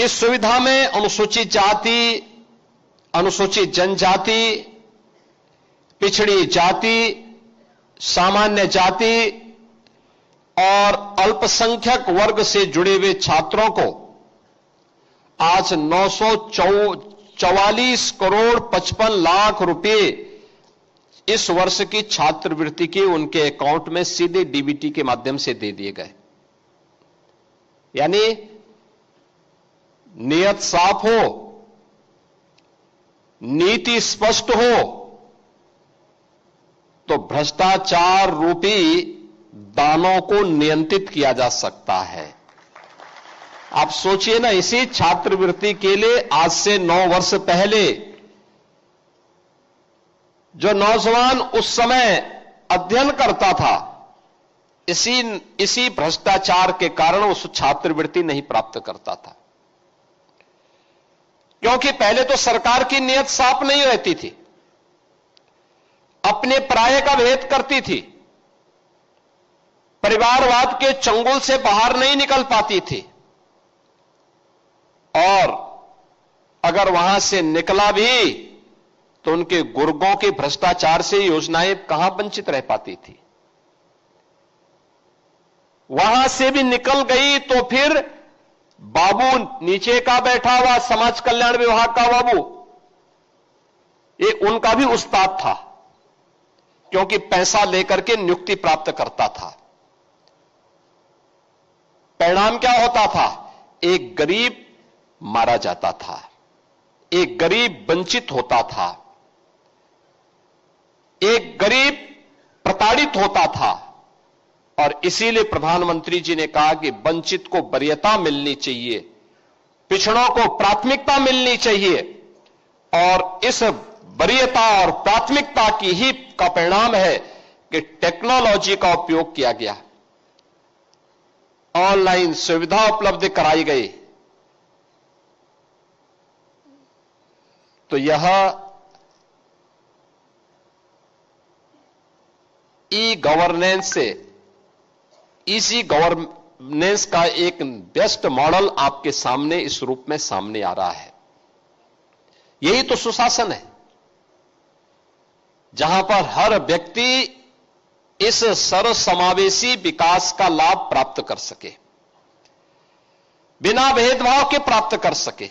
इस सुविधा में अनुसूचित जाति, अनुसूचित जनजाति, पिछड़ी जाति, सामान्य जाति और अल्पसंख्यक वर्ग से जुड़े हुए छात्रों को आज 944 करोड़ 55 लाख रुपए इस वर्ष की छात्रवृत्ति के उनके अकाउंट में सीधे डीबीटी के माध्यम से दे दिए गए। यानी नियत साफ हो, नीति स्पष्ट हो तो भ्रष्टाचार रूपी दानों को नियंत्रित किया जा सकता है। आप सोचिए ना, इसी छात्रवृत्ति के लिए आज से 9 वर्ष पहले जो नौजवान उस समय अध्ययन करता था, इसी भ्रष्टाचार के कारण उस छात्रवृत्ति नहीं प्राप्त करता था। क्योंकि पहले तो सरकार की नीयत साफ नहीं रहती थी, अपने पराये का भेद करती थी, परिवारवाद के चंगुल से बाहर नहीं निकल पाती थी, और अगर वहां से निकला भी तो उनके गुर्गों के भ्रष्टाचार से योजनाएं कहां वंचित रह पाती थी। वहां से भी निकल गई तो फिर बाबू, नीचे का बैठा हुआ समाज कल्याण विभाग का बाबू, ये उनका भी उस्ताद था, क्योंकि पैसा लेकर के नियुक्ति प्राप्त करता था। परिणाम क्या होता था? एक गरीब मारा जाता था, एक गरीब वंचित होता था, एक गरीब प्रताड़ित होता था। और इसीलिए प्रधानमंत्री जी ने कहा कि वंचित को वरीयता मिलनी चाहिए, पिछड़ों को प्राथमिकता मिलनी चाहिए। और इस वरीयता और प्राथमिकता की ही का परिणाम है कि टेक्नोलॉजी का उपयोग किया गया, ऑनलाइन सुविधा उपलब्ध कराई गई। तो यह ई गवर्नेंस से, इसी गवर्नेंस का एक बेस्ट मॉडल आपके सामने इस रूप में सामने आ रहा है। यही तो सुशासन है, जहां पर हर व्यक्ति इस सर्वसमावेशी विकास का लाभ प्राप्त कर सके, बिना भेदभाव के प्राप्त कर सके।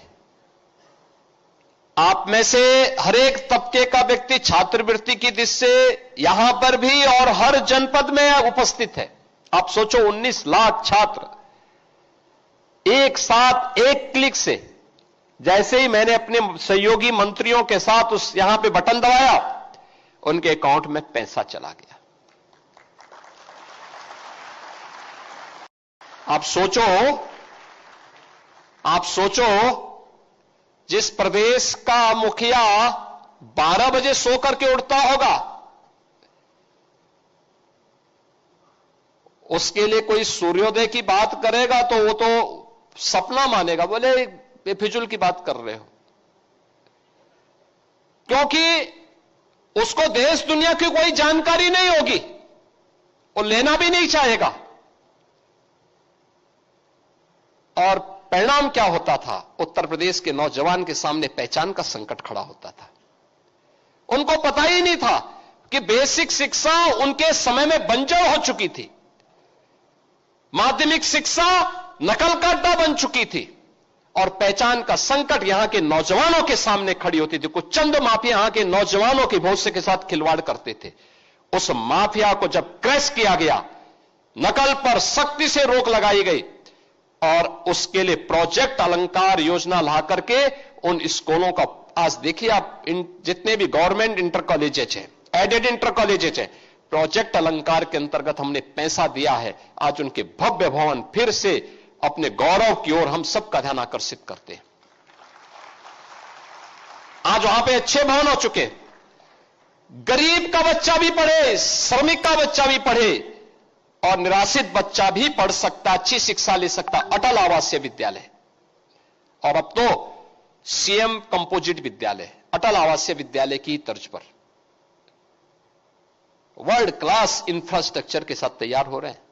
आप में से हर एक तबके का व्यक्ति छात्रवृत्ति की दृष्टि से यहां पर भी और हर जनपद में उपस्थित है। आप सोचो, 19 लाख छात्र एक साथ एक क्लिक से, जैसे ही मैंने अपने सहयोगी मंत्रियों के साथ उस यहां पे बटन दबाया, उनके अकाउंट में पैसा चला गया। आप सोचो जिस प्रदेश का मुखिया 12 बजे सो करके उठता होगा, उसके लिए कोई सूर्योदय की बात करेगा तो वो तो सपना मानेगा, बोले बेफिजूल की बात कर रहे हो। क्योंकि उसको देश दुनिया की कोई जानकारी नहीं होगी, वो लेना भी नहीं चाहेगा। और परिणाम क्या होता था? उत्तर प्रदेश के नौजवान के सामने पहचान का संकट खड़ा होता था। उनको पता ही नहीं था कि बेसिक शिक्षा उनके समय में बंजर हो चुकी थी, माध्यमिक शिक्षा नकल का अड्डा बन चुकी थी, और पहचान का संकट यहां के नौजवानों के सामने खड़ी होती थी। कुछ चंद माफिया यहां के नौजवानों के भविष्य के साथ खिलवाड़ करते थे। उस माफिया को जब क्रैश किया गया, नकल पर सख्ती से रोक लगाई गई, और उसके लिए प्रोजेक्ट अलंकार योजना ला करके उन स्कूलों का, आज देखिए आप, जितने भी गवर्नमेंट इंटर कॉलेजेस हैं, एडेड इंटर कॉलेजेस हैं, प्रोजेक्ट अलंकार के अंतर्गत हमने पैसा दिया है। आज उनके भव्य भवन फिर से अपने गौरव की ओर हम सबका ध्यान आकर्षित करते हैं। आज वहां पे अच्छे भवन हो चुके, गरीब का बच्चा भी पढ़े, श्रमिक का बच्चा भी पढ़े, और निराश्रित बच्चा भी पढ़ सकता, अच्छी शिक्षा ले सकता। अटल आवासीय विद्यालय, और अब तो सीएम कंपोजिट विद्यालय, अटल आवासीय विद्यालय की तर्ज पर वर्ल्ड क्लास इंफ्रास्ट्रक्चर के साथ तैयार हो रहे हैं।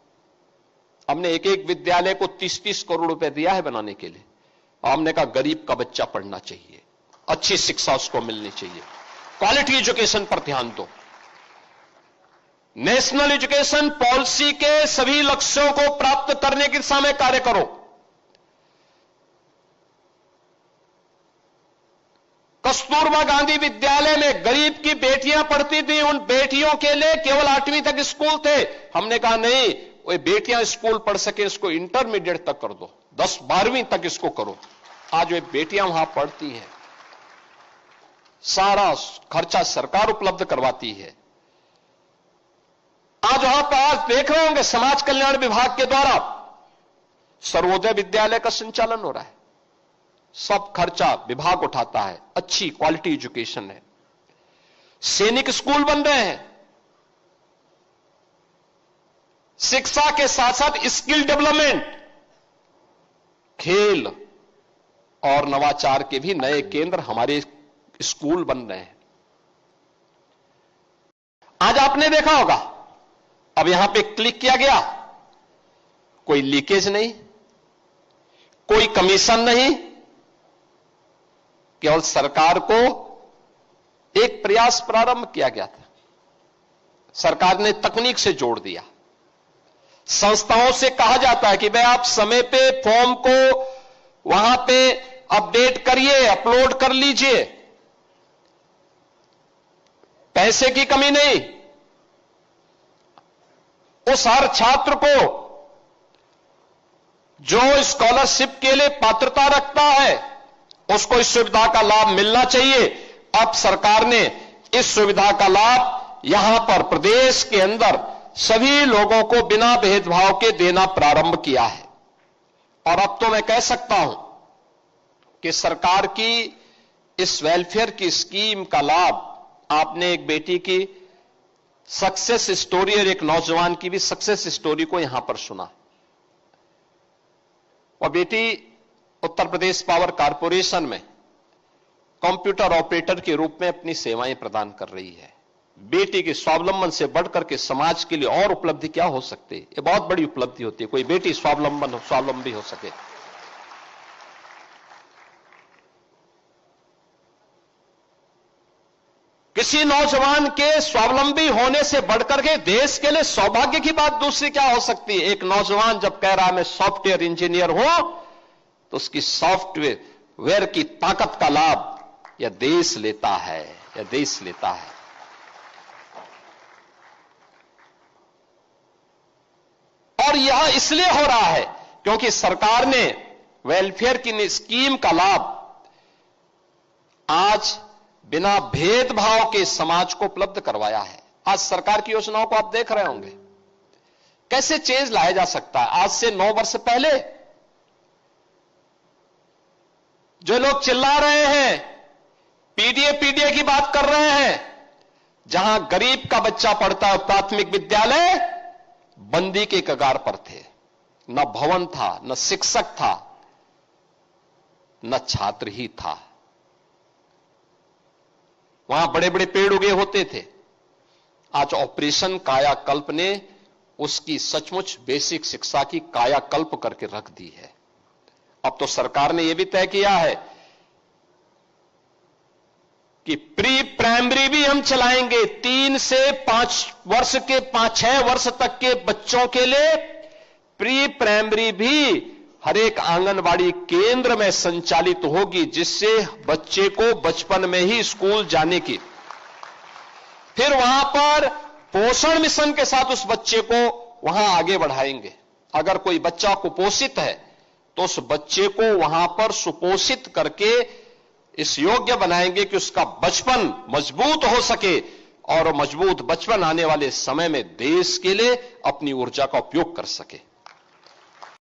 हमने एक एक विद्यालय को 30-30 करोड़ रुपए दिया है बनाने के लिए। हमने कहा गरीब का बच्चा पढ़ना चाहिए, अच्छी शिक्षा उसको मिलनी चाहिए, क्वालिटी एजुकेशन पर ध्यान दो। नेशनल एजुकेशन पॉलिसी के सभी लक्ष्यों को प्राप्त करने की दिशा में कार्य करो। कस्तूरबा गांधी विद्यालय में गरीब की बेटियां पढ़ती थी, उन बेटियों के लिए केवल 8वीं तक स्कूल थे। हमने कहा नहीं, वो बेटियां स्कूल पढ़ सके इसको इंटरमीडिएट तक कर दो, 10-12वीं तक इसको करो। आज वे बेटियां वहां पढ़ती हैं, सारा खर्चा सरकार उपलब्ध करवाती है। आज वहां पर आज देख रहे होंगे समाज कल्याण विभाग के द्वारा सर्वोदय विद्यालय का संचालन हो रहा है, सब खर्चा विभाग उठाता है, अच्छी क्वालिटी एजुकेशन है। सैनिक स्कूल बन रहे हैं, शिक्षा के साथ साथ स्किल डेवलपमेंट, खेल और नवाचार के भी नए केंद्र हमारे स्कूल बन रहे हैं। आज आपने देखा होगा, अब यहां पे क्लिक किया गया, कोई लीकेज नहीं, कोई कमीशन नहीं, केवल सरकार को एक प्रयास प्रारंभ किया गया था। सरकार ने तकनीक से जोड़ दिया। संस्थाओं से कहा जाता है कि भाई आप समय पे फॉर्म को वहां पे अपडेट करिए, अपलोड कर लीजिए, पैसे की कमी नहीं। उस हर छात्र को जो स्कॉलरशिप के लिए पात्रता रखता है उसको इस सुविधा का लाभ मिलना चाहिए। अब सरकार ने इस सुविधा का लाभ यहां पर प्रदेश के अंदर सभी लोगों को बिना भेदभाव के देना प्रारंभ किया है। और अब तो मैं कह सकता हूं कि सरकार की इस वेलफेयर की स्कीम का लाभ आपने एक बेटी की सक्सेस स्टोरी और एक नौजवान की भी सक्सेस स्टोरी को यहां पर सुना। और बेटी उत्तर प्रदेश पावर कारपोरेशन में कंप्यूटर ऑपरेटर के रूप में अपनी सेवाएं प्रदान कर रही है। बेटी के स्वावलंबन से बढ़कर के समाज के लिए और उपलब्धि क्या हो सकती है? ये बहुत बड़ी उपलब्धि होती है, कोई बेटी स्वावलंबी हो सके। किसी नौजवान के स्वावलंबी होने से बढ़कर के देश के लिए सौभाग्य की बात दूसरी क्या हो सकती है? एक नौजवान जब कह रहा है मैं सॉफ्टवेयर इंजीनियर हूं, तो उसकी सॉफ्टवेयर की ताकत का लाभ यह देश लेता है, यह देश लेता है। और यह इसलिए हो रहा है क्योंकि सरकार ने वेलफेयर की स्कीम का लाभ आज बिना भेदभाव के समाज को उपलब्ध करवाया है। आज सरकार की योजनाओं को आप देख रहे होंगे, कैसे चेंज लाया जा सकता है। आज से 9 वर्ष पहले जो लोग चिल्ला रहे हैं, पीडीए की बात कर रहे हैं, जहां गरीब का बच्चा पढ़ता है प्राथमिक विद्यालय, बंदी के कगार पर थे। न भवन था, न शिक्षक था, न छात्र ही था। वहां बड़े बड़े पेड़ उगे होते थे। आज ऑपरेशन कायाकल्प ने उसकी सचमुच बेसिक शिक्षा की कायाकल्प करके रख दी है। अब तो सरकार ने यह भी तय किया है कि प्री प्राइमरी भी हम चलाएंगे। 3 से 5 वर्ष के 5-6 वर्ष तक के बच्चों के लिए प्री प्राइमरी भी हर एक आंगनबाड़ी केंद्र में संचालित होगी, जिससे बच्चे को बचपन में ही स्कूल जाने की, फिर वहां पर पोषण मिशन के साथ उस बच्चे को वहां आगे बढ़ाएंगे। अगर कोई बच्चा कुपोषित है तो उस बच्चे को वहां पर सुपोषित करके इस योग्य बनाएंगे कि उसका बचपन मजबूत हो सके और मजबूत बचपन आने वाले समय में देश के लिए अपनी ऊर्जा का उपयोग कर सके।